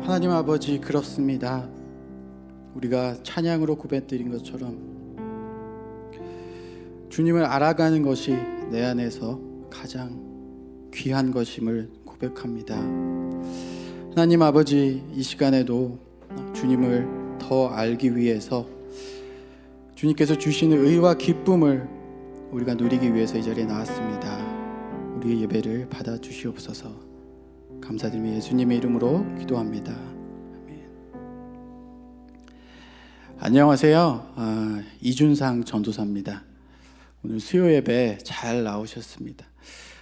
하나님 아버지, 그렇습니다. 우리가 찬양으로 고백드린 것처럼 주님을 알아가는 것이 내 안에서 가장 귀한 것임을 고백합니다. 하나님 아버지, 이 시간에도 주님을 더 알기 위해서 주님께서 주시는 의와 기쁨을 우리가 누리기 위해서 이 자리에 나왔습니다. 우리의 예배를 받아 주시옵소서. 감사드리며 예수님의 이름으로 기도합니다. 아멘. 안녕하세요. 이준상 전도사입니다. 오늘 수요 예배 잘 나오셨습니다.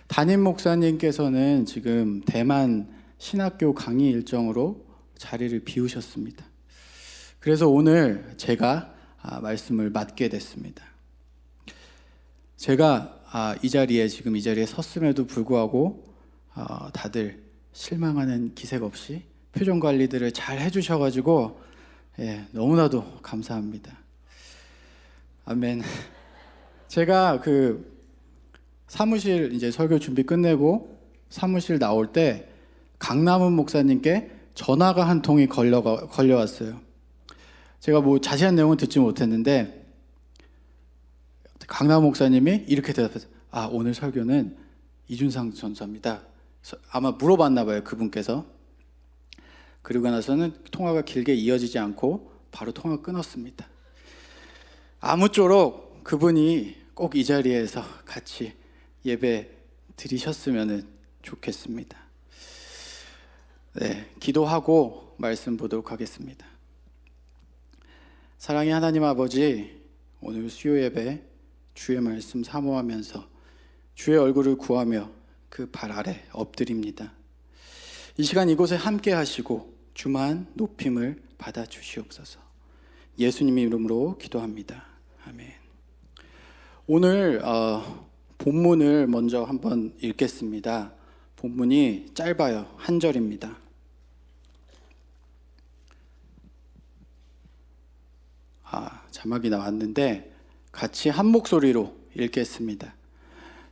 담임 목사님께서는 지금 대만 신학교 강의 일정으로 자리를 비우셨습니다. 그래서 오늘 제가 말씀을 맡게 됐습니다. 제가 이 자리에 섰음에도 불구하고 다들 실망하는 기색 없이 표정 관리들을 잘 해주셔가지고 너무나도 감사합니다. 아멘. 제가 사무실 이제 설교 준비 끝내고 사무실 나올 때 강남은 목사님께 전화가 한 통이 걸려왔어요. 제가 자세한 내용은 듣지 못했는데 강남 목사님이 이렇게 대답했어요. 오늘 설교는 이준상 전사입니다. 아마 물어봤나 봐요, 그분께서. 그리고 나서는 통화가 길게 이어지지 않고 바로 통화 끊었습니다. 아무쪼록 그분이 꼭 이 자리에서 같이 예배 드리셨으면 좋겠습니다. 기도하고 말씀 보도록 하겠습니다. 사랑의 하나님 아버지, 오늘 수요 예배 주의 말씀 사모하면서 주의 얼굴을 구하며 그 발 아래 엎드립니다. 이 시간 이곳에 함께 하시고 주만 높임을 받아 주시옵소서. 예수님의 이름으로 기도합니다. 아멘. 오늘 본문을 먼저 한번 읽겠습니다. 본문이 짧아요. 한 절입니다. 자막이 나왔는데 같이 한 목소리로 읽겠습니다.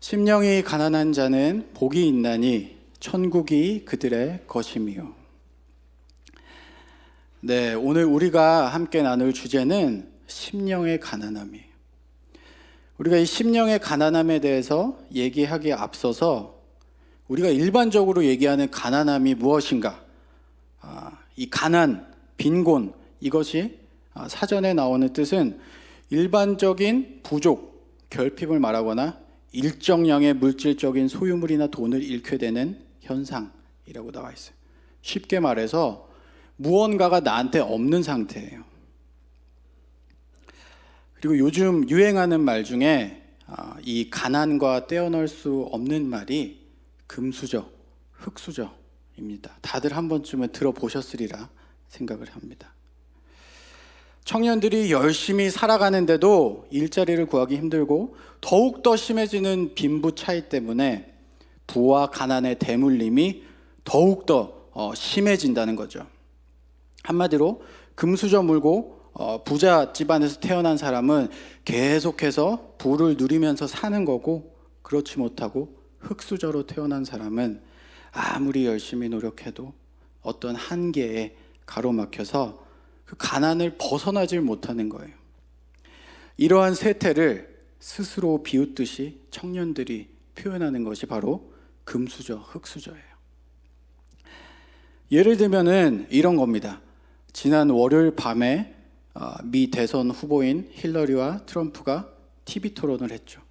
심령이 가난한 자는 복이 있나니 천국이 그들의 것이미요. 오늘 우리가 함께 나눌 주제는 심령의 가난함이에요. 우리가 이 심령의 가난함에 대해서 얘기하기에 앞서서 우리가 일반적으로 얘기하는 가난함이 무엇인가? 이 가난, 빈곤, 이것이 사전에 나오는 뜻은 일반적인 부족, 결핍을 말하거나 일정량의 물질적인 소유물이나 돈을 잃게 되는 현상이라고 나와 있어요. 쉽게 말해서 무언가가 나한테 없는 상태예요. 그리고 요즘 유행하는 말 중에 이 가난과 떼어놓을 수 없는 말이 금수저, 흙수저입니다. 다들 한 번쯤은 들어보셨으리라 생각을 합니다. 청년들이 열심히 살아가는데도 일자리를 구하기 힘들고 더욱더 심해지는 빈부 차이 때문에 부와 가난의 대물림이 더욱더 심해진다는 거죠. 한마디로 금수저 물고 부자 집안에서 태어난 사람은 계속해서 부를 누리면서 사는 거고, 그렇지 못하고 흙수저로 태어난 사람은 아무리 열심히 노력해도 어떤 한계에 가로막혀서 그 가난을 벗어나질 못하는 거예요. 이러한 세태를 스스로 비웃듯이 청년들이 표현하는 것이 바로 금수저, 흙수저예요. 예를 들면은 이런 겁니다. 지난 월요일 밤에 미 대선 후보인 힐러리와 트럼프가 TV 토론을 했죠.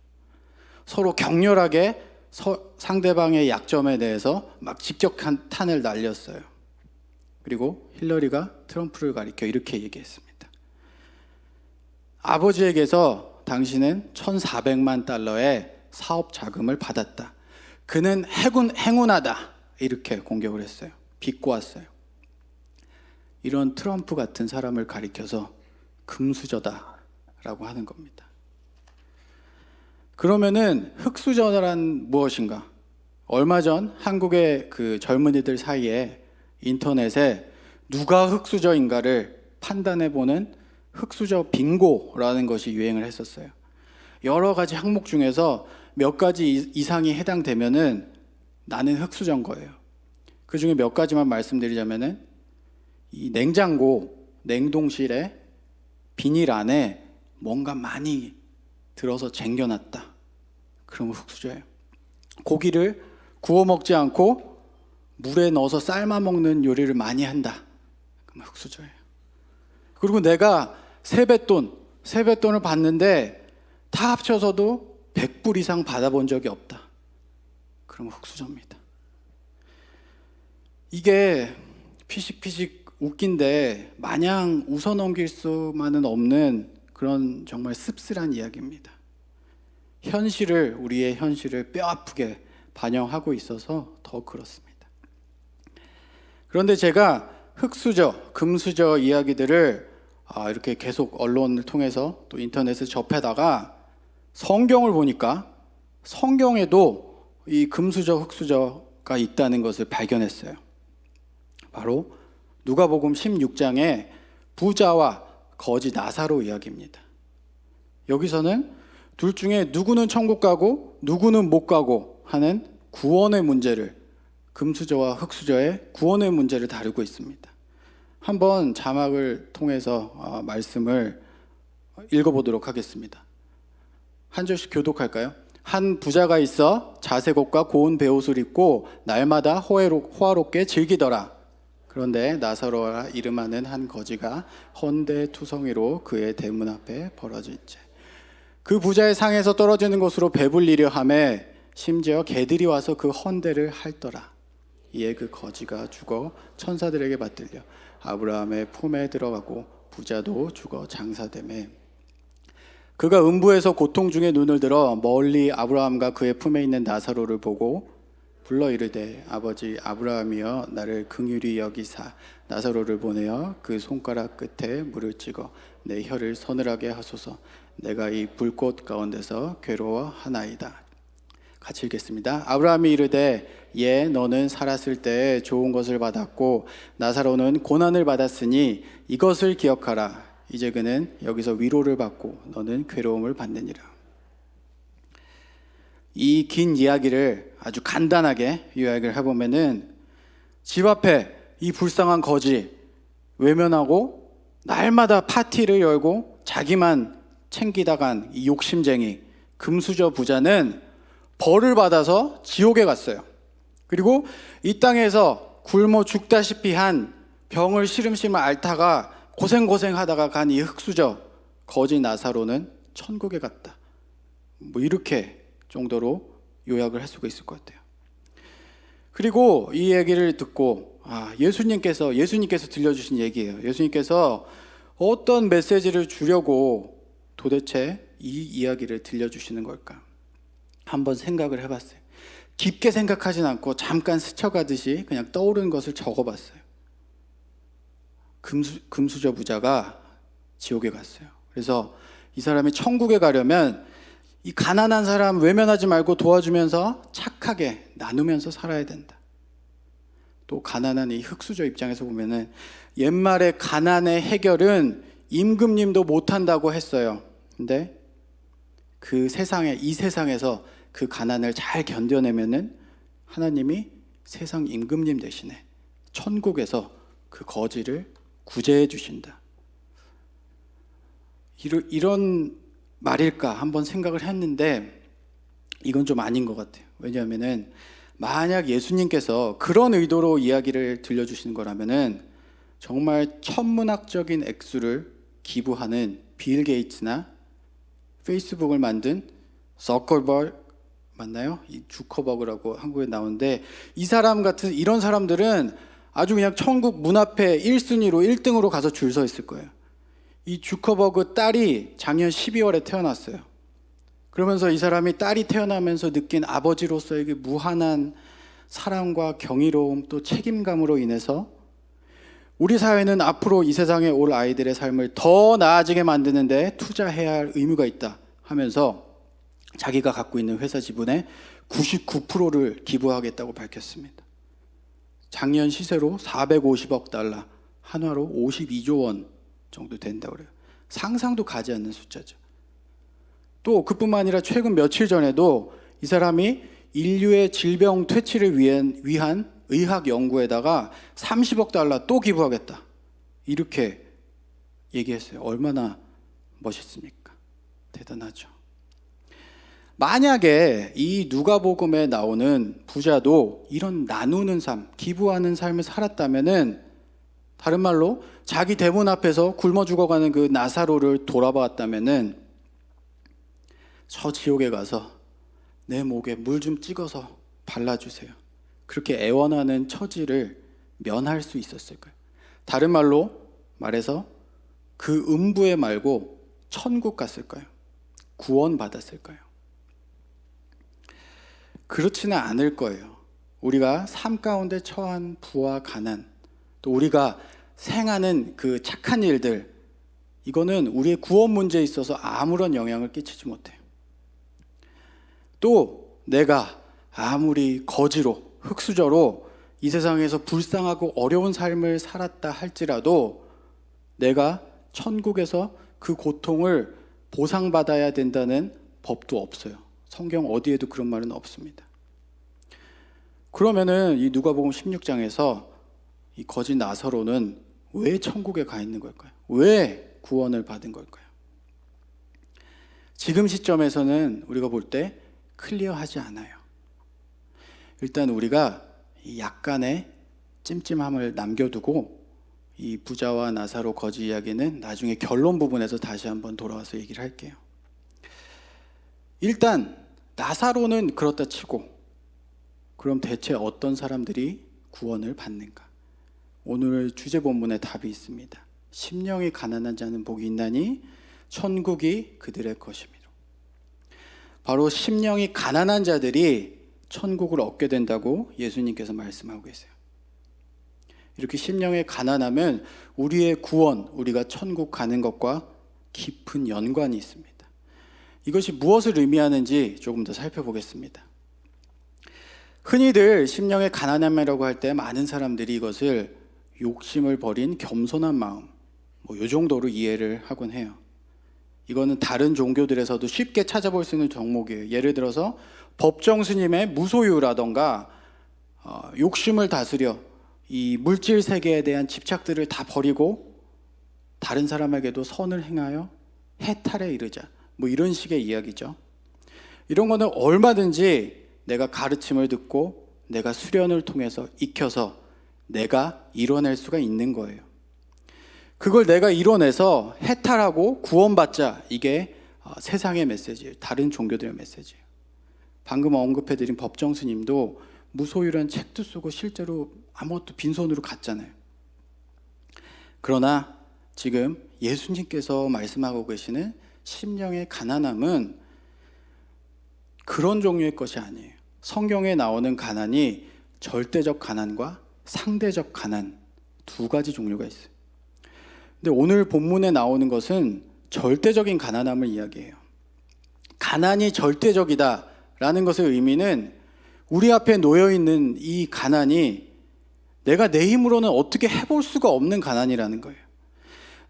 서로 격렬하게 상대방의 약점에 대해서 막 직격탄을 날렸어요. 그리고 힐러리가 트럼프를 가리켜 이렇게 얘기했습니다. 아버지에게서 당신은 1,400만 달러의 사업 자금을 받았다. 그는 행운하다. 이렇게 공격을 했어요. 비꼬았어요. 이런 트럼프 같은 사람을 가리켜서 금수저다라고 하는 겁니다. 그러면은 흙수저란 무엇인가? 얼마 전 한국의 젊은이들 사이에 인터넷에 누가 흙수저인가를 판단해보는 흙수저 빙고라는 것이 유행을 했었어요. 여러 가지 항목 중에서 몇 가지 이상이 해당되면은 나는 흙수저인 거예요. 그 중에 몇 가지만 말씀드리자면은 이 냉장고, 냉동실에 비닐 안에 뭔가 많이 들어서 쟁겨놨다. 그러면 흙수저예요. 고기를 구워 먹지 않고 물에 넣어서 삶아 먹는 요리를 많이 한다. 그러면 흙수저예요. 그리고 내가 세뱃돈을 받는데 다 합쳐서도 100불 이상 받아본 적이 없다. 그러면 흙수저입니다. 이게 피식피식 웃긴데 마냥 웃어넘길 수만은 없는 그런 정말 씁쓸한 이야기입니다. 우리의 현실을 뼈아프게 반영하고 있어서 더 그렇습니다. 그런데 제가 흙수저, 금수저 이야기들을 이렇게 계속 언론을 통해서 또 인터넷을 접하다가 성경을 보니까 성경에도 이 금수저, 흙수저가 있다는 것을 발견했어요. 바로 누가복음 16장에 부자와 거지 나사로 이야기입니다. 여기서는 둘 중에 누구는 천국 가고 누구는 못 가고 하는 구원의 문제를, 금수저와 흙수저의 구원의 문제를 다루고 있습니다. 한번 자막을 통해서 말씀을 읽어보도록 하겠습니다. 한 절씩 교독할까요? 한 부자가 있어 자색 옷과 고운 베옷을 입고 날마다 호화롭게 즐기더라. 그런데 나사로라 이름하는 한 거지가 헌데투성이로 그의 대문 앞에 벌어질째 그 부자의 상에서 떨어지는 것으로 배불리려 하매 심지어 개들이 와서 그 헌데를 핥더라. 이에 그 거지가 죽어 천사들에게 받들려 아브라함의 품에 들어가고 부자도 죽어 장사되매 그가 음부에서 고통 중에 눈을 들어 멀리 아브라함과 그의 품에 있는 나사로를 보고 불러 이르되 아버지 아브라함이여 나를 긍휼히 여기사 나사로를 보내어 그 손가락 끝에 물을 찍어 내 혀를 서늘하게 하소서. 내가 이 불꽃 가운데서 괴로워하나이다. 같이 읽겠습니다. 아브라함이 이르되 예 너는 살았을 때 좋은 것을 받았고 나사로는 고난을 받았으니 이것을 기억하라. 이제 그는 여기서 위로를 받고 너는 괴로움을 받느니라. 이 긴 이야기를 아주 간단하게 요약을 해보면은 집 앞에 이 불쌍한 거지 외면하고 날마다 파티를 열고 자기만 챙기다 간 이 욕심쟁이 금수저 부자는 벌을 받아서 지옥에 갔어요. 그리고 이 땅에서 굶어 죽다시피 한 병을 시름시름 앓다가 고생하다가 간 이 흙수저 거지 나사로는 천국에 갔다. 뭐 이렇게 정도로 요약을 할 수가 있을 것 같아요. 그리고 이 얘기를 듣고 예수님께서 들려주신 얘기예요. 예수님께서 어떤 메시지를 주려고 도대체 이 이야기를 들려주시는 걸까? 한번 생각을 해봤어요. 깊게 생각하진 않고 잠깐 스쳐가듯이 그냥 떠오르는 것을 적어봤어요. 금수저 부자가 지옥에 갔어요. 그래서 이 사람이 천국에 가려면 이 가난한 사람 외면하지 말고 도와주면서 착하게 나누면서 살아야 된다. 또 가난한 이 흙수저 입장에서 보면은 옛말에 가난의 해결은 임금님도 못한다고 했어요. 근데 이 세상에서 그 가난을 잘 견뎌내면은 하나님이 세상 임금님 대신에 천국에서 그 거지를 구제해 주신다. 이런 말일까 한번 생각을 했는데 이건 좀 아닌 것 같아요. 왜냐하면은 만약 예수님께서 그런 의도로 이야기를 들려주시는 거라면은 정말 천문학적인 액수를 기부하는 빌 게이츠나 페이스북을 만든 서커버그 맞나요? 이 주커버그라고 한국에 나오는데 이런 사람들은 아주 그냥 천국 문 앞에 1순위로 1등으로 가서 줄 서 있을 거예요. 이 주커버그 딸이 작년 12월에 태어났어요. 그러면서 이 사람이 딸이 태어나면서 느낀 아버지로서의 그 무한한 사랑과 경이로움 또 책임감으로 인해서 우리 사회는 앞으로 이 세상에 올 아이들의 삶을 더 나아지게 만드는데 투자해야 할 의무가 있다 하면서 자기가 갖고 있는 회사 지분의 99%를 기부하겠다고 밝혔습니다. 작년 시세로 450억 달러, 한화로 52조 원 정도 된다고 그래요. 상상도 가지 않는 숫자죠. 또 그뿐만 아니라 최근 며칠 전에도 이 사람이 인류의 질병 퇴치를 위한 의학 연구에다가 30억 달러 또 기부하겠다. 이렇게 얘기했어요. 얼마나 멋있습니까? 대단하죠. 만약에 이 누가복음에 나오는 부자도 이런 나누는 삶, 기부하는 삶을 살았다면은, 다른 말로 자기 대문 앞에서 굶어 죽어가는 그 나사로를 돌아봤다면은, 저 지옥에 가서 내 목에 물 좀 찍어서 발라주세요, 그렇게 애원하는 처지를 면할 수 있었을까요? 다른 말로 말해서 그 음부에 말고 천국 갔을까요? 구원받았을까요? 그렇지는 않을 거예요. 우리가 삶 가운데 처한 부와 가난, 또 우리가 행하는 그 착한 일들, 이거는 우리의 구원 문제에 있어서 아무런 영향을 끼치지 못해요. 또 내가 아무리 거지로 흙수저로 이 세상에서 불쌍하고 어려운 삶을 살았다 할지라도 내가 천국에서 그 고통을 보상받아야 된다는 법도 없어요. 성경 어디에도 그런 말은 없습니다. 그러면은 이 누가복음 16장에서 이 거지 나사로는 왜 천국에 가 있는 걸까요? 왜 구원을 받은 걸까요? 지금 시점에서는 우리가 볼 때 클리어하지 않아요. 일단 우리가 이 약간의 찜찜함을 남겨두고 이 부자와 나사로 거지 이야기는 나중에 결론 부분에서 다시 한번 돌아와서 얘기를 할게요. 일단 나사로는 그렇다 치고, 그럼 대체 어떤 사람들이 구원을 받는가? 오늘 주제 본문에 답이 있습니다. 심령이 가난한 자는 복이 있나니 천국이 그들의 것이미로. 바로 심령이 가난한 자들이 천국을 얻게 된다고 예수님께서 말씀하고 계세요. 이렇게 심령의 가난함은 우리의 구원, 우리가 천국 가는 것과 깊은 연관이 있습니다. 이것이 무엇을 의미하는지 조금 더 살펴보겠습니다. 흔히들 심령의 가난함이라고 할 때 많은 사람들이 이것을 욕심을 버린 겸손한 마음, 이 정도로 이해를 하곤 해요. 이거는 다른 종교들에서도 쉽게 찾아볼 수 있는 종목이에요. 예를 들어서 법정 스님의 무소유라던가 욕심을 다스려 이 물질 세계에 대한 집착들을 다 버리고 다른 사람에게도 선을 행하여 해탈에 이르자, 이런 식의 이야기죠. 이런 거는 얼마든지 내가 가르침을 듣고 내가 수련을 통해서 익혀서 내가 이뤄낼 수가 있는 거예요. 그걸 내가 이뤄내서 해탈하고 구원받자, 이게 세상의 메시지예요. 다른 종교들의 메시지예요. 방금 언급해드린 법정 스님도 무소유란 책도 쓰고 실제로 아무것도 빈손으로 갔잖아요. 그러나 지금 예수님께서 말씀하고 계시는 심령의 가난함은 그런 종류의 것이 아니에요. 성경에 나오는 가난이 절대적 가난과 상대적 가난, 두 가지 종류가 있어요. 근데 오늘 본문에 나오는 것은 절대적인 가난함을 이야기해요. 가난이 절대적이다라는 것의 의미는 우리 앞에 놓여있는 이 가난이 내가 내 힘으로는 어떻게 해볼 수가 없는 가난이라는 거예요.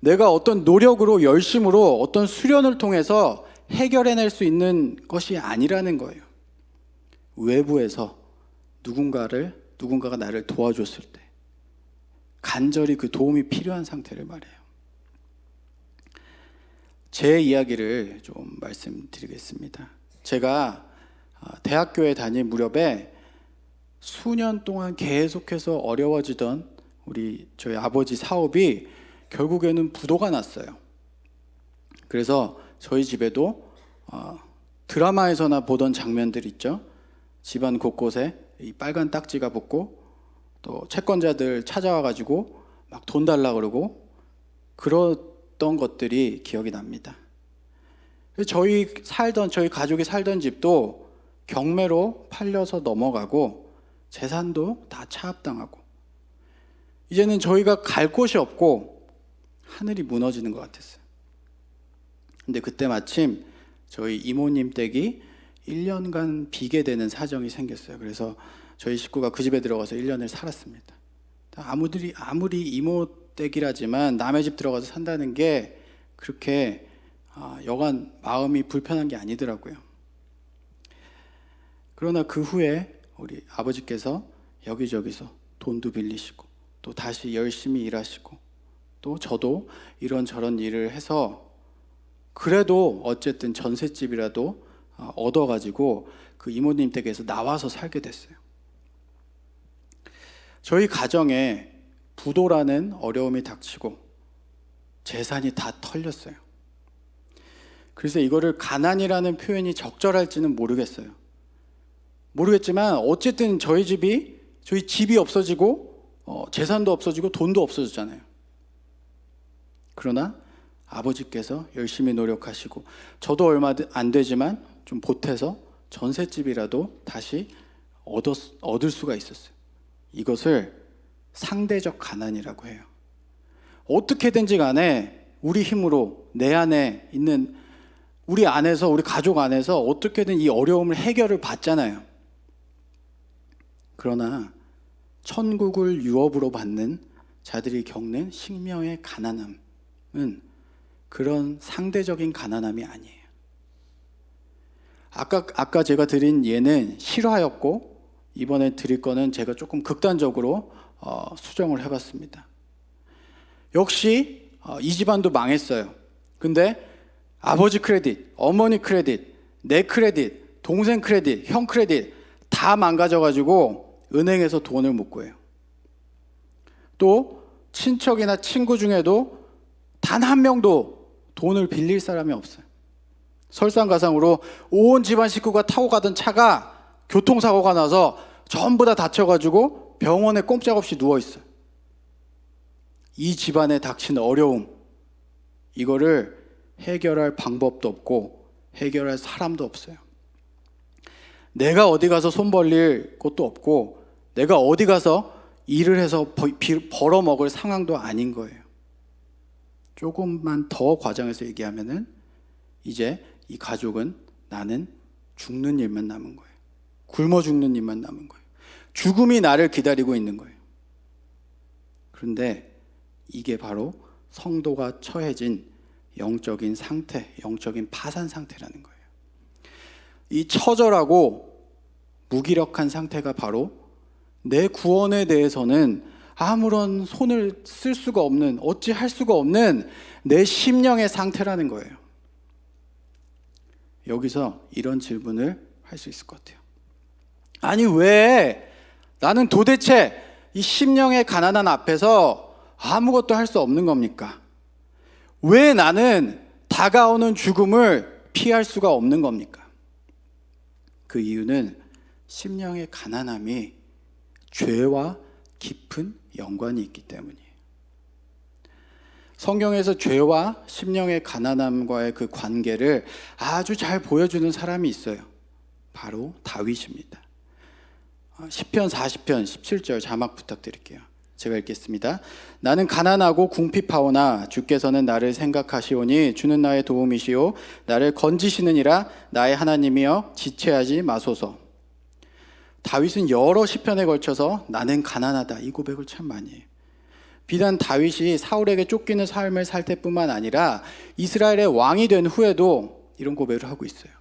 내가 어떤 노력으로, 열심으로, 어떤 수련을 통해서 해결해낼 수 있는 것이 아니라는 거예요. 외부에서 누군가가 나를 도와줬을 때 간절히 그 도움이 필요한 상태를 말해요. 제 이야기를 좀 말씀드리겠습니다. 제가 대학교에 다닐 무렵에 수년 동안 계속해서 어려워지던 저희 아버지 사업이 결국에는 부도가 났어요. 그래서 저희 집에도 드라마에서나 보던 장면들 있죠. 집안 곳곳에 이 빨간 딱지가 붙고 또 채권자들 찾아와가지고 막 돈 달라 그러고 그랬던 것들이 기억이 납니다. 저희 가족이 살던 집도 경매로 팔려서 넘어가고 재산도 다 차압당하고 이제는 저희가 갈 곳이 없고 하늘이 무너지는 것 같았어요. 근데 그때 마침 저희 이모님 댁이 1년간 비게 되는 사정이 생겼어요. 그래서 저희 식구가 그 집에 들어가서 1년을 살았습니다. 아무리 이모 댁이라지만 남의 집 들어가서 산다는 게 그렇게 여간 마음이 불편한 게 아니더라고요. 그러나 그 후에 우리 아버지께서 여기저기서 돈도 빌리시고 또 다시 열심히 일하시고 또 저도 이런저런 일을 해서 그래도 어쨌든 전셋집이라도 얻어가지고 그 이모님 댁에서 나와서 살게 됐어요. 저희 가정에 부도라는 어려움이 닥치고 재산이 다 털렸어요. 그래서 이거를 가난이라는 표현이 적절할지는 모르겠지만 어쨌든 저희 집이 없어지고 재산도 없어지고 돈도 없어졌잖아요. 그러나 아버지께서 열심히 노력하시고 저도 얼마 안 되지만 좀 보태서 전셋집이라도 다시 얻을 수가 있었어요. 이것을 상대적 가난이라고 해요. 어떻게든지 간에 우리 힘으로 내 안에 있는 우리 가족 안에서 어떻게든 이 어려움을 해결을 받잖아요. 그러나 천국을 유업으로 받는 자들이 겪는 식명의 가난함은 그런 상대적인 가난함이 아니에요. 아까 제가 드린 예는 실화였고 이번에 드릴 거는 제가 조금 극단적으로 수정을 해봤습니다. 역시 이 집안도 망했어요. 근데 아버지 크레딧, 어머니 크레딧, 내 크레딧, 동생 크레딧, 형 크레딧 다 망가져가지고 은행에서 돈을 못 구해요. 또 친척이나 친구 중에도 단 한 명도 돈을 빌릴 사람이 없어요. 설상가상으로 온 집안 식구가 타고 가던 차가 교통사고가 나서 전부 다 다쳐가지고 병원에 꼼짝없이 누워있어요. 이 집안에 닥친 어려움, 이거를 해결할 방법도 없고 해결할 사람도 없어요. 내가 어디 가서 손 벌릴 곳도 없고 내가 어디 가서 일을 해서 벌어먹을 상황도 아닌 거예요. 조금만 더 과장해서 얘기하면은 이제 이 가족은 나는 죽는 일만 남은 거예요. 굶어 죽는 일만 남은 거예요. 죽음이 나를 기다리고 있는 거예요. 그런데 이게 바로 성도가 처해진 영적인 상태, 영적인 파산 상태라는 거예요. 이 처절하고 무기력한 상태가 바로 내 구원에 대해서는 아무런 손을 쓸 수가 없는, 어찌할 수가 없는 내 심령의 상태라는 거예요. 여기서 이런 질문을 할 수 있을 것 같아요. 아니 왜 나는 도대체 이 심령의 가난한 앞에서 아무것도 할 수 없는 겁니까? 왜 나는 다가오는 죽음을 피할 수가 없는 겁니까? 그 이유는 심령의 가난함이 죄와 깊은 연관이 있기 때문이에요. 성경에서 죄와 심령의 가난함과의 그 관계를 아주 잘 보여주는 사람이 있어요. 바로 다윗입니다. 시편 40편 17절 자막 부탁드릴게요. 제가 읽겠습니다. 나는 가난하고 궁핍하오나 주께서는 나를 생각하시오니 주는 나의 도움이시오 나를 건지시느니라 나의 하나님이여 지체하지 마소서. 다윗은 여러 시편에 걸쳐서 나는 가난하다 이 고백을 참 많이 해요. 비단 다윗이 사울에게 쫓기는 삶을 살 때뿐만 아니라 이스라엘의 왕이 된 후에도 이런 고백을 하고 있어요.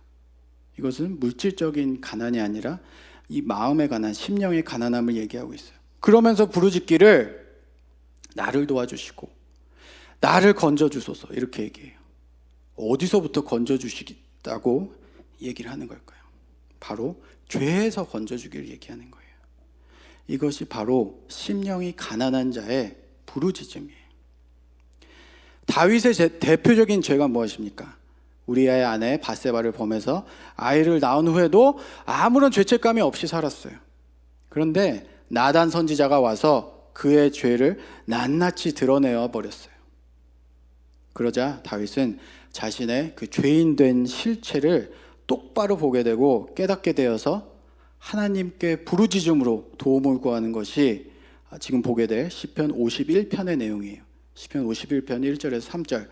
이것은 물질적인 가난이 아니라 이 마음의 가난, 심령의 가난함을 얘기하고 있어요. 그러면서 부르짖기를 나를 도와주시고 나를 건져주소서 이렇게 얘기해요. 어디서부터 건져주시겠다고 얘기를 하는 걸까요? 바로 죄에서 건져주기를 얘기하는 거예요. 이것이 바로 심령이 가난한 자의 부르짖음이에요. 다윗의 대표적인 죄가 무엇입니까? 우리아의 아내 밧세바를 범해서 아이를 낳은 후에도 아무런 죄책감이 없이 살았어요. 그런데 나단 선지자가 와서 그의 죄를 낱낱이 드러내어 버렸어요. 그러자 다윗은 자신의 그 죄인된 실체를 똑바로 보게 되고 깨닫게 되어서 하나님께 부르짖음으로 도움을 구하는 것이 지금 보게 될 시편 51편의 내용이에요. 시편 51편 1절에서 3절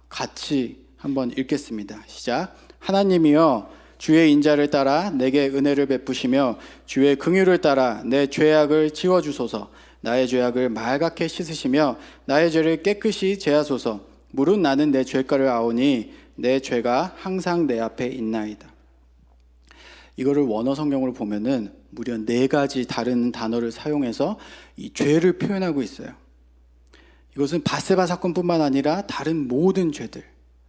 같이 한번 읽겠습니다. 시작. 하나님이여 주의 인자를 따라 내게 은혜를 베푸시며 주의 긍휼을 따라 내 죄악을 지워주소서. 나의 죄악을 말갛게 씻으시며 나의 죄를 깨끗이 제하소서. 무릇 나는 내 죄가를 아오니 내 죄가 항상 내 앞에 있나이다. 이거를 원어 성경으로 보면은 무려 4가지 다른 단어를 사용해서 이 죄를 표현하고 있어요. 이것은 밧세바 사건뿐만 아니라 다른 모든 죄들,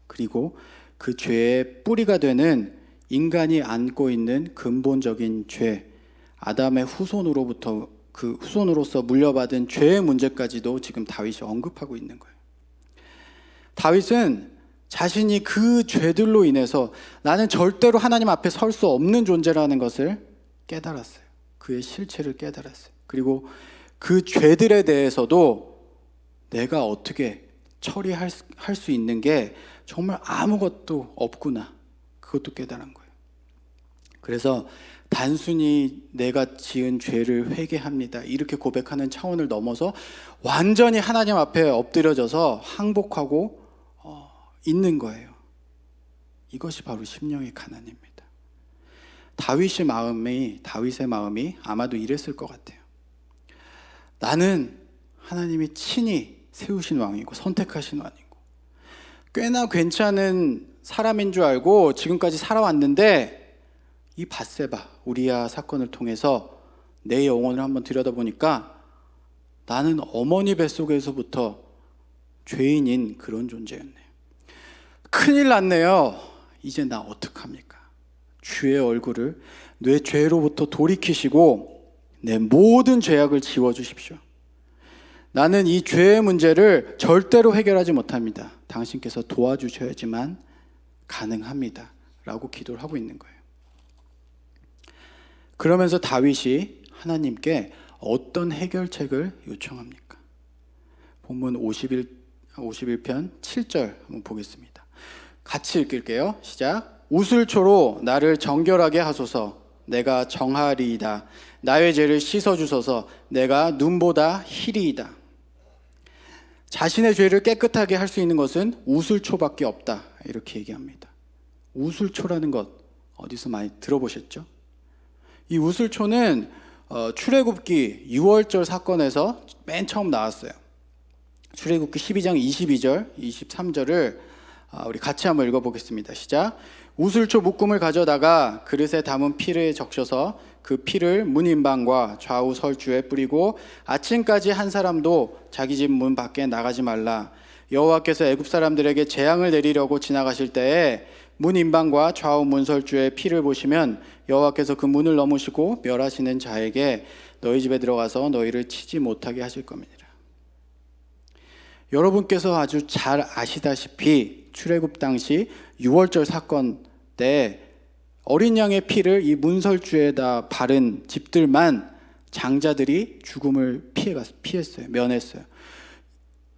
그리고 그 죄의 뿌리가 되는 인간이 안고 있는 근본적인 죄, 아담의 후손으로부터 그 후손으로서 물려받은 죄의 문제까지도 지금 다윗이 언급하고 있는 거예요. 다윗은 자신이 그 죄들로 인해서 나는 절대로 하나님 앞에 설 수 없는 존재라는 것을 깨달았어요. 그의 실체를 깨달았어요. 그리고 그 죄들에 대해서도 내가 어떻게 처리할 수 있는 게 정말 아무것도 없구나, 그것도 깨달은 거예요. 그래서 단순히 내가 지은 죄를 회개합니다 이렇게 고백하는 차원을 넘어서 완전히 하나님 앞에 엎드려져서 항복하고 있는 거예요. 이것이 바로 심령의 가난입니다. 다윗의 마음이 아마도 이랬을 것 같아요. 나는 하나님이 친히 세우신 왕이고 선택하신 왕이고 꽤나 괜찮은 사람인 줄 알고 지금까지 살아왔는데, 이 밧세바 우리야 사건을 통해서 내 영혼을 한번 들여다보니까 나는 어머니 뱃속에서부터 죄인인 그런 존재였네요. 큰일 났네요. 이제 나 어떡합니까? 주의 얼굴을 내 죄로부터 돌이키시고 내 모든 죄악을 지워주십시오. 나는 이 죄의 문제를 절대로 해결하지 못합니다. 당신께서 도와주셔야지만 가능합니다 라고 기도를 하고 있는 거예요. 그러면서 다윗이 하나님께 어떤 해결책을 요청합니까? 본문 51편 7절 한번 보겠습니다. 같이 읽을게요. 시작. 우슬초로 나를 정결하게 하소서. 내가 정하리이다. 나의 죄를 씻어주소서. 내가 눈보다 희리이다. 자신의 죄를 깨끗하게 할 수 있는 것은 우슬초밖에 없다, 이렇게 얘기합니다. 우슬초라는 것 어디서 많이 들어보셨죠? 이 우슬초는 출애굽기 6월절 사건에서 맨 처음 나왔어요. 출애굽기 12장 22절, 23절을 우리 같이 한번 읽어보겠습니다. 시작. 우슬초 묶음을 가져다가 그릇에 담은 피를 적셔서 그 피를 문 인방과 좌우 설주에 뿌리고 아침까지 한 사람도 자기 집 문 밖에 나가지 말라. 여호와께서 애굽 사람들에게 재앙을 내리려고 지나가실 때에 문 인방과 좌우 문설주의 피를 보시면 여호와께서 그 문을 넘으시고 멸하시는 자에게 너희 집에 들어가서 너희를 치지 못하게 하실 겁니다. 여러분께서 아주 잘 아시다시피 출애굽 당시 6월절 사건 때 어린 양의 피를 이 문설주에다 바른 집들만 장자들이 죽음을 피했어요. 면했어요.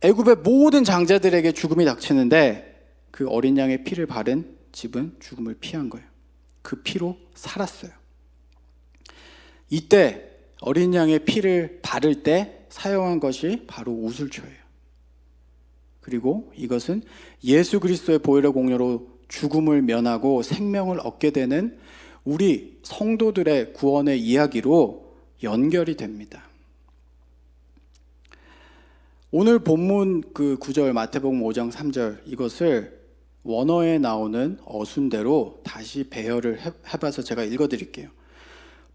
애굽의 모든 장자들에게 죽음이 닥치는데 그 어린 양의 피를 바른 집은 죽음을 피한 거예요. 그 피로 살았어요. 이때 어린 양의 피를 바를 때 사용한 것이 바로 우슬초예요. 그리고 이것은 예수 그리스도의 보혈의 공로로 죽음을 면하고 생명을 얻게 되는 우리 성도들의 구원의 이야기로 연결이 됩니다. 오늘 본문 그 9절 마태복음 5장 3절 이것을 원어에 나오는 어순대로 다시 배열을 해봐서 제가 읽어드릴게요.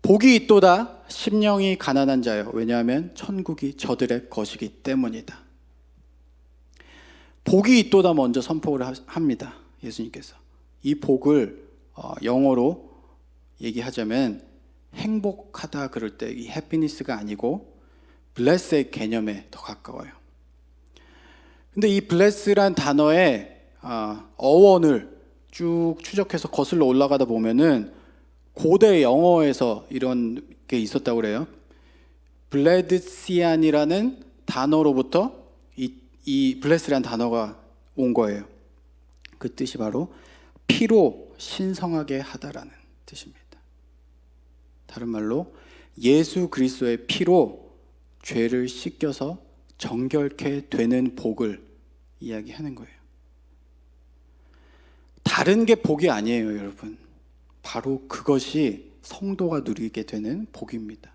복이 있도다 심령이 가난한 자여, 왜냐하면 천국이 저들의 것이기 때문이다. 복이 있도다 먼저 선포를 합니다. 예수님께서 이 복을 영어로 얘기하자면 행복하다 그럴 때 이 해피니스가 아니고 bless의 개념에 더 가까워요. 근데 이 bless란 단어의 어원을 쭉 추적해서 거슬러 올라가다 보면은 고대 영어에서 이런 게 있었다고 그래요. 블레드시안이라는 단어로부터 이 블레스라는 단어가 온 거예요. 그 뜻이 바로 피로 신성하게 하다라는 뜻입니다. 다른 말로 예수 그리스도의 피로 죄를 씻겨서 정결케 되는 복을 이야기하는 거예요. 다른 게 복이 아니에요, 여러분. 바로 그것이 성도가 누리게 되는 복입니다.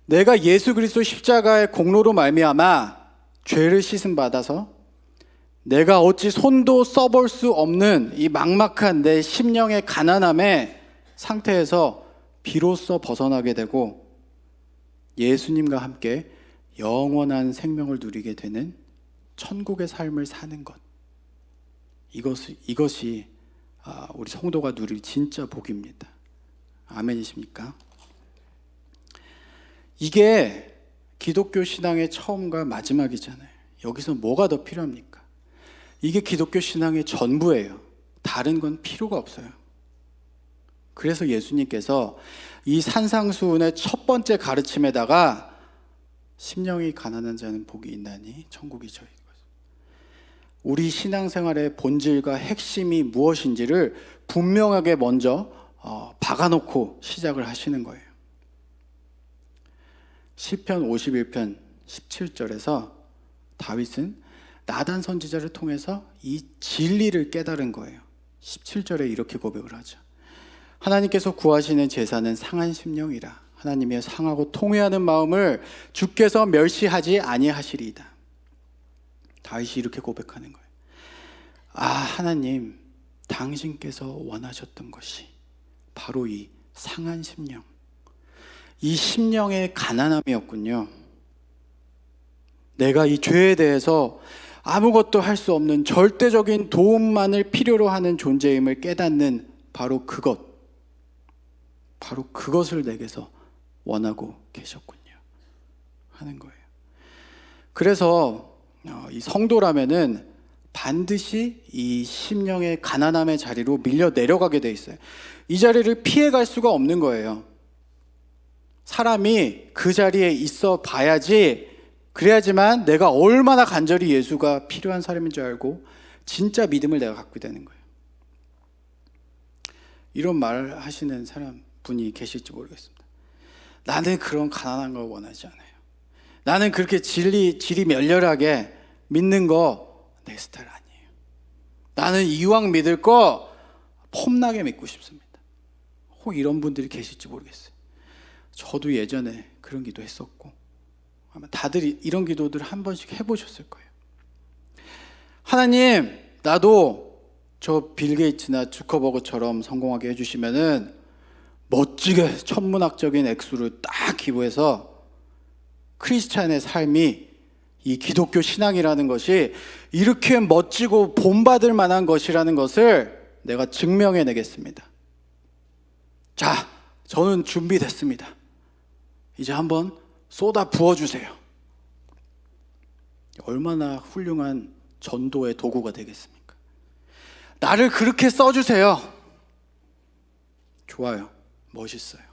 내가 예수 그리스도 십자가의 공로로 말미암아 죄를 씻음 받아서 내가 어찌 손도 써볼 수 없는 이 막막한 내 심령의 가난함의 상태에서 비로소 벗어나게 되고 예수님과 함께 영원한 생명을 누리게 되는 천국의 삶을 사는 것, 이것이 우리 성도가 누릴 진짜 복입니다. 아멘이십니까? 이게 기독교 신앙의 처음과 마지막이잖아요. 여기서 뭐가 더 필요합니까? 이게 기독교 신앙의 전부예요. 다른 건 필요가 없어요. 그래서 예수님께서 이 산상수훈의 첫 번째 가르침에다가 심령이 가난한 자는 복이 있나니 천국이 저희 것. 우리 신앙생활의 본질과 핵심이 무엇인지를 분명하게 먼저 박아놓고 시작을 하시는 거예요. 시편 51편 17절에서 다윗은 나단 선지자를 통해서 이 진리를 깨달은 거예요. 17절에 이렇게 고백을 하죠. 하나님께서 구하시는 제사는 상한 심령이라. 하나님의 상하고 통회하는 마음을 주께서 멸시하지 아니하시리이다. 다윗이 이렇게 고백하는 거예요. 하나님, 당신께서 원하셨던 것이 바로 이 상한 심령, 이 심령의 가난함이었군요. 내가 이 죄에 대해서 아무것도 할 수 없는 절대적인 도움만을 필요로 하는 존재임을 깨닫는 바로 그것을 내게서 원하고 계셨군요 하는 거예요. 그래서 이 성도라면은 반드시 이 심령의 가난함의 자리로 밀려 내려가게 돼 있어요. 이 자리를 피해갈 수가 없는 거예요. 사람이 그 자리에 있어 봐야지, 그래야지만 내가 얼마나 간절히 예수가 필요한 사람인 줄 알고 진짜 믿음을 내가 갖게 되는 거예요. 이런 말을 하시는 분이 계실지 모르겠습니다. 나는 그런 가난한 걸 원하지 않아요. 나는 그렇게 질이 멸렬하게 믿는 거 내 스타일 아니에요. 나는 이왕 믿을 거 폼나게 믿고 싶습니다. 혹 이런 분들이 계실지 모르겠어요. 저도 예전에 그런 기도 했었고, 아마 다들 이런 기도들 한 번씩 해보셨을 거예요. 하나님, 나도 저 빌 게이츠나 주커버그처럼 성공하게 해주시면은 멋지게 천문학적인 액수를 딱 기부해서 크리스찬의 삶이, 이 기독교 신앙이라는 것이 이렇게 멋지고 본받을 만한 것이라는 것을 내가 증명해내겠습니다. 자, 저는 준비됐습니다. 이제 한번 쏟아 부어주세요. 얼마나 훌륭한 전도의 도구가 되겠습니까? 나를 그렇게 써주세요. 좋아요. 멋있어요.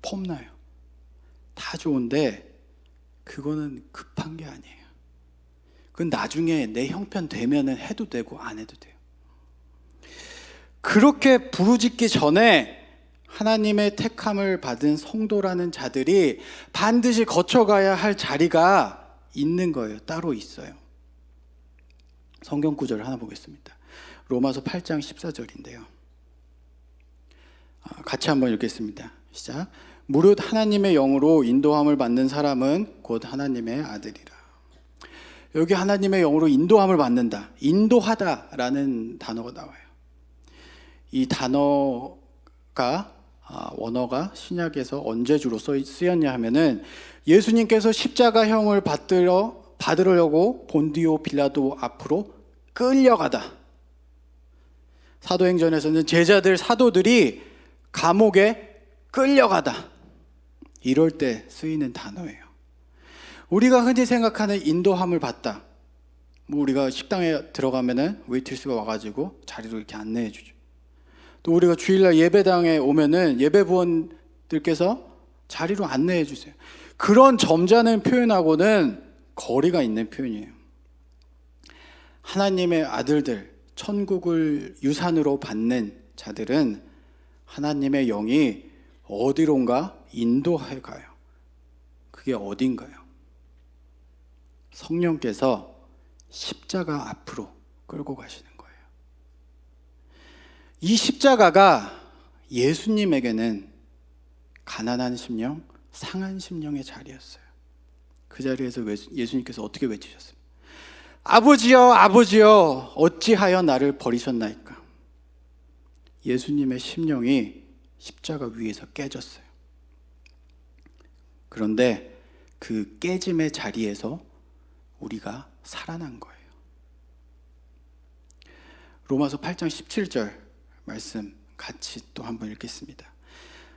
폼나요. 다 좋은데 그거는 급한 게 아니에요. 그건 나중에 내 형편 되면은 해도 되고 안 해도 돼요. 그렇게 부르짖기 전에 하나님의 택함을 받은 성도라는 자들이 반드시 거쳐가야 할 자리가 있는 거예요. 따로 있어요. 성경 구절을 하나 보겠습니다. 로마서 8장 14절인데요. 같이 한번 읽겠습니다. 시작. 무릇 하나님의 영으로 인도함을 받는 사람은 곧 하나님의 아들이라. 여기 하나님의 영으로 인도함을 받는다, 인도하다라는 단어가 나와요. 이 단어가 원어가 신약에서 언제 주로 쓰였냐 하면은 예수님께서 십자가형을 받으려고 본디오 빌라도 앞으로 끌려가다. 사도행전에서는 사도들이 감옥에 끌려가다, 이럴 때 쓰이는 단어예요. 우리가 흔히 생각하는 인도함을 받다, 우리가 식당에 들어가면은 웨이트리스가 와가지고 자리로 이렇게 안내해 주죠. 또 우리가 주일날 예배당에 오면은 예배부원들께서 자리로 안내해 주세요. 그런 점잖은 표현하고는 거리가 있는 표현이에요. 하나님의 아들들, 천국을 유산으로 받는 자들은 하나님의 영이 어디론가 인도해 가요. 그게 어딘가요? 성령께서 십자가 앞으로 끌고 가시는 거예요. 이 십자가가 예수님에게는 가난한 심령, 상한 심령의 자리였어요. 그 자리에서 예수님께서 어떻게 외치셨어요? 아버지여, 아버지여, 어찌하여 나를 버리셨나이까? 예수님의 심령이 십자가 위에서 깨졌어요. 그런데 그 깨짐의 자리에서 우리가 살아난 거예요. 로마서 8장 17절 말씀 같이 또 한번 읽겠습니다.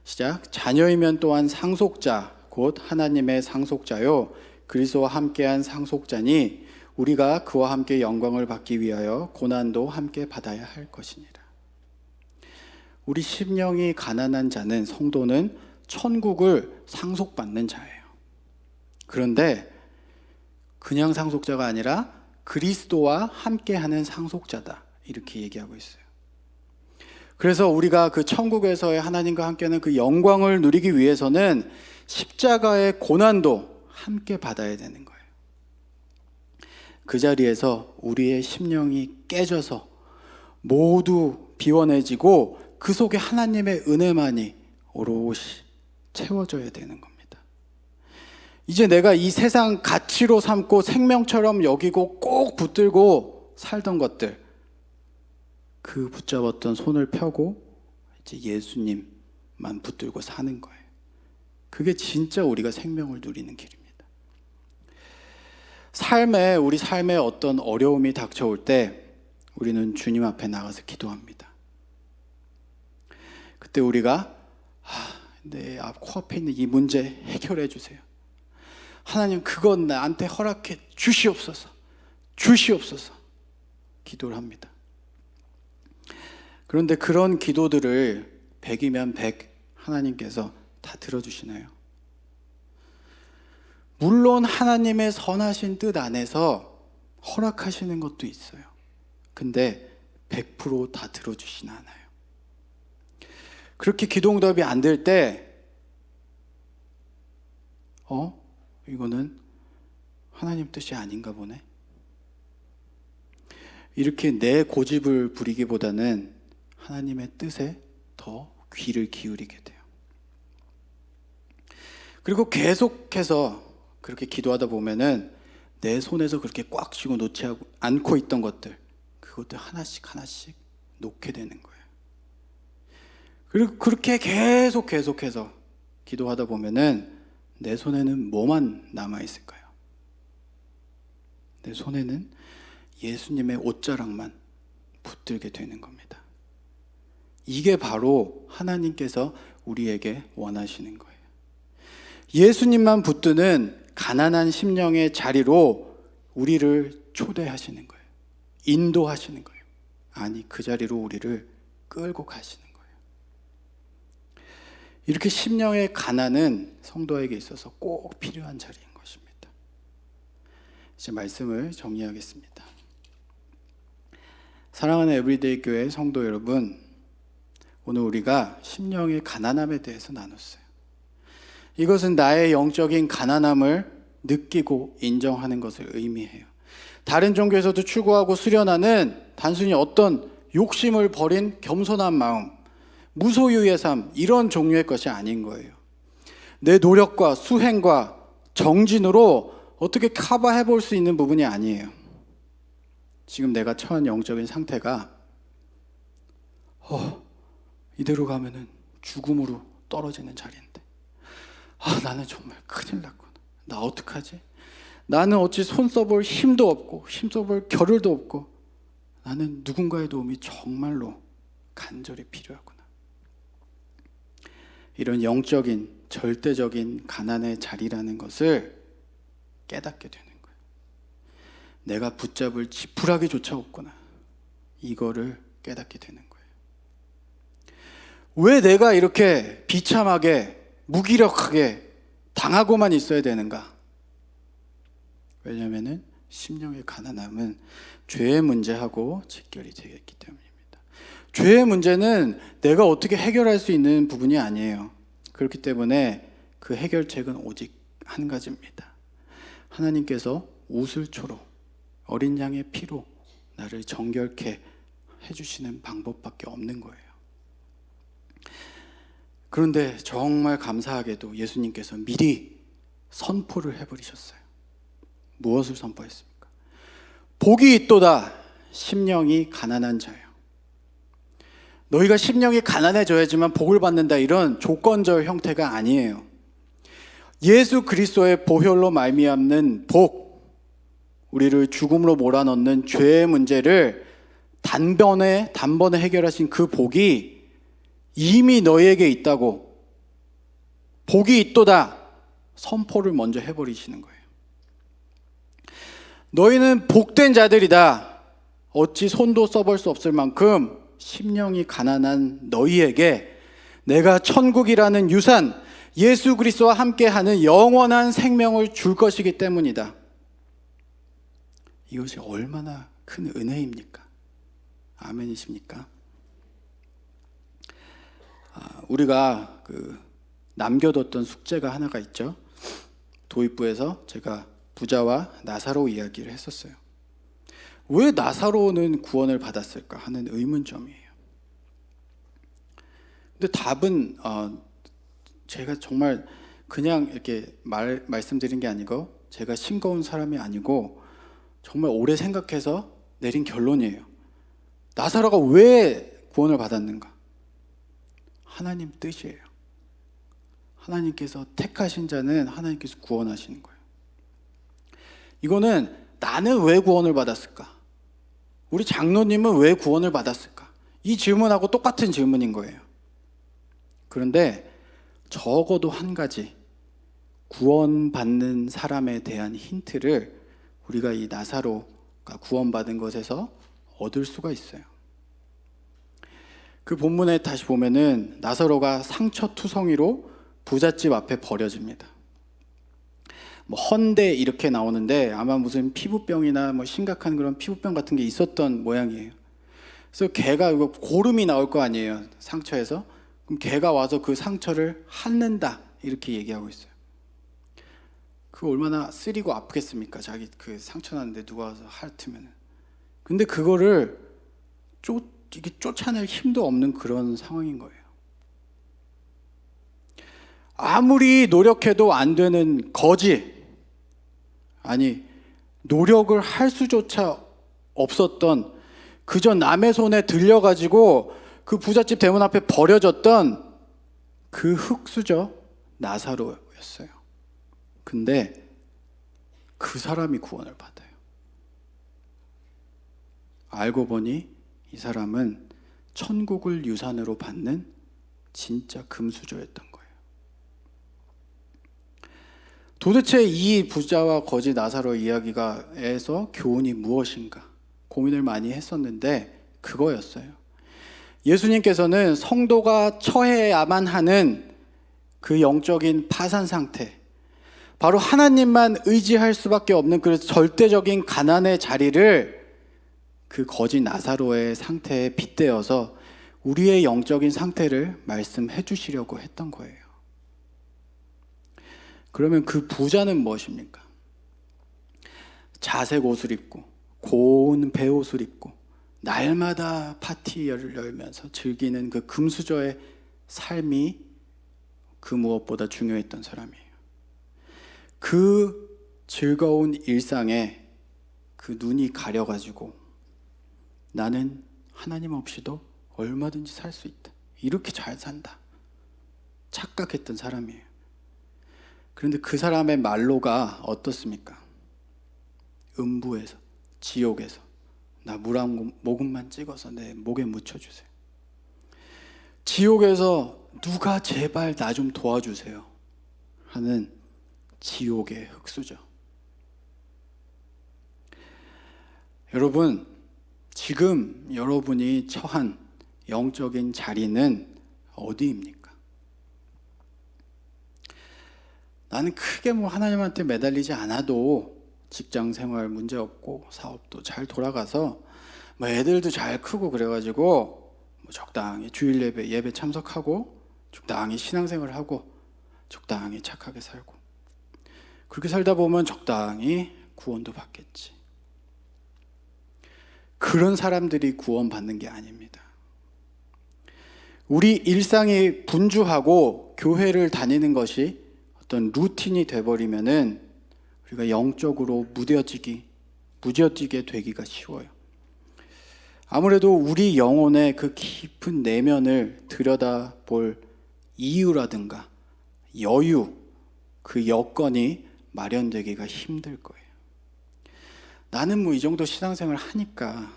시작. 자녀이면 또한 상속자 곧 하나님의 상속자요 그리스도와 함께한 상속자니 우리가 그와 함께 영광을 받기 위하여 고난도 함께 받아야 할 것이니라. 우리 심령이 가난한 자는 성도는 천국을 상속받는 자예요. 그런데 그냥 상속자가 아니라 그리스도와 함께하는 상속자다 이렇게 얘기하고 있어요. 그래서 우리가 그 천국에서의 하나님과 함께하는 그 영광을 누리기 위해서는 십자가의 고난도 함께 받아야 되는 거예요. 그 자리에서 우리의 심령이 깨져서 모두 비워내지고 그 속에 하나님의 은혜만이 오롯이 채워져야 되는 겁니다. 이제 내가 이 세상 가치로 삼고 생명처럼 여기고 꼭 붙들고 살던 것들, 그 붙잡았던 손을 펴고 이제 예수님만 붙들고 사는 거예요. 그게 진짜 우리가 생명을 누리는 길입니다. 우리 삶에 어떤 어려움이 닥쳐올 때 우리는 주님 앞에 나가서 기도합니다. 그때 우리가 내 코앞에 있는 이 문제 해결해 주세요. 하나님 그건 나한테 허락해 주시옵소서. 기도를 합니다. 그런데 그런 기도들을 100이면 100 하나님께서 다 들어주시나요? 물론 하나님의 선하신 뜻 안에서 허락하시는 것도 있어요. 근데 100% 다 들어주진 않아요. 그렇게 기도응답이 안 될 때 이거는 하나님 뜻이 아닌가 보네. 이렇게 내 고집을 부리기보다는 하나님의 뜻에 더 귀를 기울이게 돼요. 그리고 계속해서 그렇게 기도하다 보면은 내 손에서 그렇게 꽉 쥐고 놓지 않고 있던 것들, 그것들 하나씩 놓게 되는 거예요. 그리고 그렇게 계속해서 기도하다 보면은 내 손에는 뭐만 남아있을까요? 내 손에는 예수님의 옷자락만 붙들게 되는 겁니다. 이게 바로 하나님께서 우리에게 원하시는 거예요. 예수님만 붙드는 가난한 심령의 자리로 우리를 초대하시는 거예요. 인도하시는 거예요. 아니, 그 자리로 우리를 끌고 가시는 거예요. 이렇게 심령의 가난은 성도에게 있어서 꼭 필요한 자리인 것입니다. 이제 말씀을 정리하겠습니다. 사랑하는 에브리데이 교회 성도 여러분, 오늘 우리가 심령의 가난함에 대해서 나눴어요. 이것은 나의 영적인 가난함을 느끼고 인정하는 것을 의미해요. 다른 종교에서도 추구하고 수련하는 단순히 어떤 욕심을 버린 겸손한 마음, 무소유의 삶, 이런 종류의 것이 아닌 거예요. 내 노력과 수행과 정진으로 어떻게 커버해 볼 수 있는 부분이 아니에요. 지금 내가 처한 영적인 상태가 이대로 가면은 죽음으로 떨어지는 자리인데 나는 정말 큰일 났구나. 나 어떡하지? 나는 어찌 손 써볼 힘도 없고 힘 써볼 겨를도 없고 나는 누군가의 도움이 정말로 간절히 필요하구나. 이런 영적인 절대적인 가난의 자리라는 것을 깨닫게 되는 거예요. 내가 붙잡을 지푸라기조차 없구나. 이거를 깨닫게 되는 거예요. 왜 내가 이렇게 비참하게 무기력하게 당하고만 있어야 되는가? 왜냐하면 심령의 가난함은 죄의 문제하고 직결이 되겠기 때문입니다. 죄의 문제는 내가 어떻게 해결할 수 있는 부분이 아니에요. 그렇기 때문에 그 해결책은 오직 한 가지입니다. 하나님께서 우슬초로 어린 양의 피로 나를 정결케 해주시는 방법밖에 없는 거예요. 그런데 정말 감사하게도 예수님께서 미리 선포를 해버리셨어요. 무엇을 선포했습니까? 복이 있도다 심령이 가난한 자요. 너희가 심령이 가난해져야지만 복을 받는다, 이런 조건적 형태가 아니에요. 예수 그리스도의 보혈로 말미암는 복, 우리를 죽음으로 몰아넣는 죄의 문제를 단번에 해결하신 그 복이 이미 너희에게 있다고, 복이 있도다 선포를 먼저 해버리시는 거예요. 너희는 복된 자들이다. 어찌 손도 써볼 수 없을 만큼 심령이 가난한 너희에게 내가 천국이라는 유산, 예수 그리스도와 함께하는 영원한 생명을 줄 것이기 때문이다. 이것이 얼마나 큰 은혜입니까? 아멘이십니까? 우리가 남겨뒀던 숙제가 하나가 있죠. 도입부에서 제가 부자와 나사로 이야기를 했었어요. 왜 나사로는 구원을 받았을까 하는 의문점이에요. 근데 답은 제가 정말 그냥 이렇게 말씀드린 게 아니고, 제가 싱거운 사람이 아니고 정말 오래 생각해서 내린 결론이에요. 나사로가 왜 구원을 받았는가? 하나님 뜻이에요. 하나님께서 택하신 자는 하나님께서 구원하시는 거예요. 이거는 나는 왜 구원을 받았을까? 우리 장로님은 왜 구원을 받았을까? 이 질문하고 똑같은 질문인 거예요. 그런데 적어도 한 가지, 구원받는 사람에 대한 힌트를 우리가 이 나사로가 구원받은 것에서 얻을 수가 있어요. 그 본문에 다시 보면은 나사로가 상처투성이로 부잣집 앞에 버려집니다. 헌데 이렇게 나오는데 아마 무슨 피부병이나 심각한 그런 피부병 같은 게 있었던 모양이에요. 그래서 개가, 이거 고름이 나올 거 아니에요, 상처에서. 그럼 개가 와서 그 상처를 핥는다 이렇게 얘기하고 있어요. 그거 얼마나 쓰리고 아프겠습니까? 자기 그 상처 났는데 누가 와서 핥으면. 근데 그거를 이게 쫓아낼 힘도 없는 그런 상황인 거예요. 아무리 노력해도 안 되는 거지, 아니 노력을 할 수조차 없었던, 그저 남의 손에 들려가지고 그 부잣집 대문 앞에 버려졌던 그 흙수저 나사로였어요. 근데 그 사람이 구원을 받아요. 알고 보니 이 사람은 천국을 유산으로 받는 진짜 금수저였던 거예요. 도대체 이 부자와 거지 나사로 이야기가에서 교훈이 무엇인가 고민을 많이 했었는데 그거였어요. 예수님께서는 성도가 처해야만 하는 그 영적인 파산 상태, 바로 하나님만 의지할 수밖에 없는 그 절대적인 가난의 자리를 그 거지 나사로의 상태에 빗대어서 우리의 영적인 상태를 말씀해 주시려고 했던 거예요. 그러면 그 부자는 무엇입니까? 자색 옷을 입고 고운 베옷을 입고 날마다 파티를 열면서 즐기는 그 금수저의 삶이 그 무엇보다 중요했던 사람이에요. 그 즐거운 일상에 그 눈이 가려가지고 나는 하나님 없이도 얼마든지 살 수 있다, 이렇게 잘 산다 착각했던 사람이에요. 그런데 그 사람의 말로가 어떻습니까? 음부에서, 지옥에서 나 물 한 모금만 찍어서 내 목에 묻혀주세요. 지옥에서 누가 제발 나 좀 도와주세요 하는 지옥의 흙수저. 여러분, 지금 여러분이 처한 영적인 자리는 어디입니까? 나는 크게 하나님한테 매달리지 않아도 직장 생활 문제 없고 사업도 잘 돌아가서 애들도 잘 크고 그래가지고 적당히 주일 예배 참석하고 적당히 신앙생활을 하고 적당히 착하게 살고, 그렇게 살다 보면 적당히 구원도 받겠지. 그런 사람들이 구원받는 게 아닙니다. 우리 일상이 분주하고 교회를 다니는 것이 어떤 루틴이 돼버리면은 우리가 영적으로 무뎌지게 되기가 쉬워요. 아무래도 우리 영혼의 그 깊은 내면을 들여다볼 이유라든가 여유, 그 여건이 마련되기가 힘들 거예요. 나는 뭐 이 정도 신앙생활 하니까,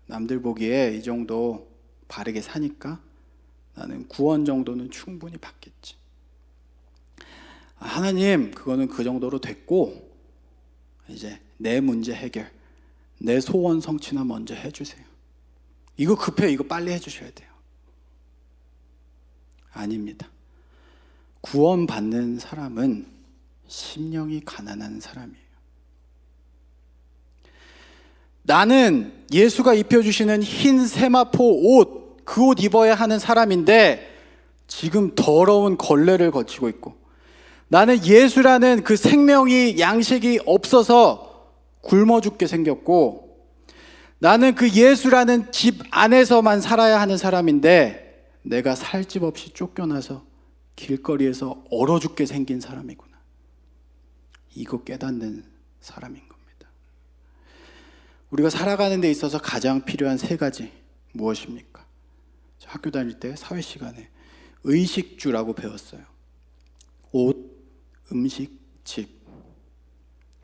남들 보기에 이 정도 바르게 사니까 나는 구원 정도는 충분히 받겠지. 하나님, 그거는 그 정도로 됐고 이제 내 문제 해결, 내 소원 성취나 먼저 해주세요. 이거 급해, 이거 빨리 해주셔야 돼요. 아닙니다. 구원받는 사람은 심령이 가난한 사람이에요. 나는 예수가 입혀주시는 흰 세마포 옷, 그 옷 입어야 하는 사람인데 지금 더러운 걸레를 거치고 있고, 나는 예수라는 그 생명이, 양식이 없어서 굶어 죽게 생겼고, 나는 그 예수라는 집 안에서만 살아야 하는 사람인데 내가 살 집 없이 쫓겨나서 길거리에서 얼어 죽게 생긴 사람이구나. 이거 깨닫는 사람인 겁니다. 우리가 살아가는 데 있어서 가장 필요한 세 가지 무엇입니까? 학교 다닐 때 사회 시간에 의식주라고 배웠어요. 옷, 음식, 집.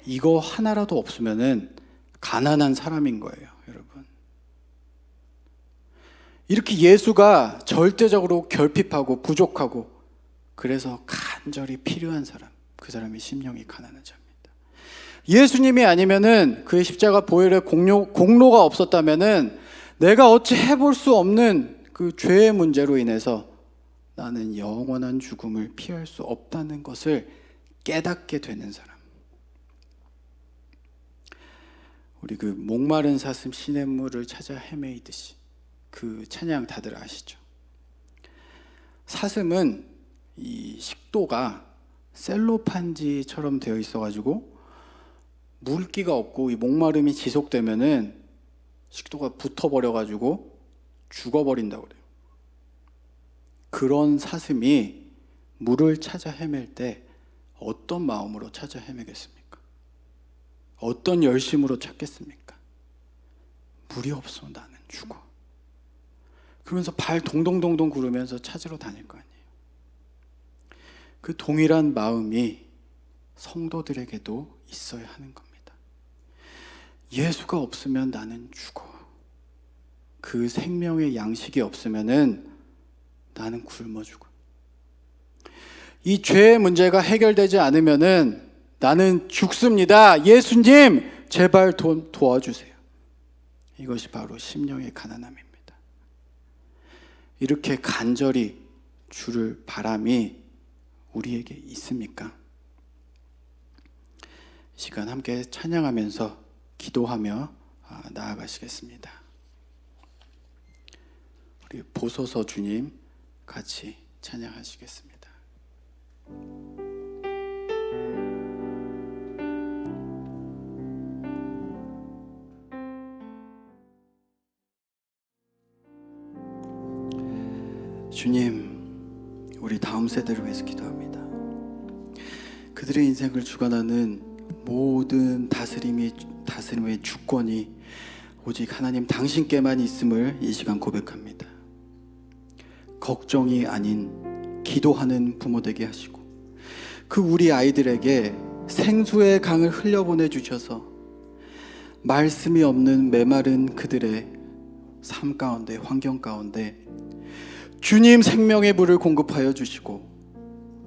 이거 하나라도 없으면은 가난한 사람인 거예요, 여러분. 이렇게 예수가 절대적으로 결핍하고 부족하고 그래서 간절히 필요한 사람, 그 사람이 심령이 가난한 자입니다. 예수님이 아니면은, 그의 십자가 보혈의 공로가 없었다면은 내가 어찌 해볼 수 없는 그 죄의 문제로 인해서 나는 영원한 죽음을 피할 수 없다는 것을 깨닫게 되는 사람. 우리 그 목마른 사슴 시냇물을 찾아 헤매이듯이, 그 찬양 다들 아시죠? 사슴은 이 식도가 셀로판지처럼 되어 있어가지고 물기가 없고 이 목마름이 지속되면은 식도가 붙어버려가지고 죽어버린다고 그래요. 그런 사슴이 물을 찾아 헤맬 때 어떤 마음으로 찾아 헤매겠습니까? 어떤 열심으로 찾겠습니까? 물이 없어 나는 죽어. 그러면서 발 동동동동 구르면서 찾으러 다닐 거 아니에요. 그 동일한 마음이 성도들에게도 있어야 하는 겁니다. 예수가 없으면 나는 죽어. 그 생명의 양식이 없으면은 나는 굶어 죽어. 이 죄의 문제가 해결되지 않으면은 나는 죽습니다. 예수님, 제발 도와주세요. 이것이 바로 심령의 가난함입니다. 이렇게 간절히 주를 바람이 우리에게 있습니까? 이 시간 함께 찬양하면서 기도하며 나아가시겠습니다. 우리 보소서 주님 같이 찬양하시겠습니다. 주님, 우리 다음 세대를 위해서 기도합니다. 그들의 인생을 주관하는 모든 다스림의 주권이 오직 하나님 당신께만 있음을 이 시간 고백합니다. 걱정이 아닌 기도하는 부모 되게 하시고, 그 우리 아이들에게 생수의 강을 흘려보내 주셔서 말씀이 없는 메마른 그들의 삶 가운데, 환경 가운데 주님 생명의 물을 공급하여 주시고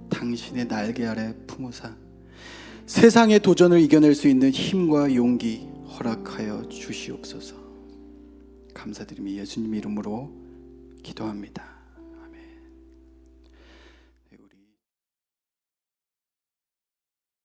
당신의 날개 아래 품으사 세상의 도전을 이겨낼 수 있는 힘과 용기 허락하여 주시옵소서. 감사드리며 예수님 이름으로 기도합니다.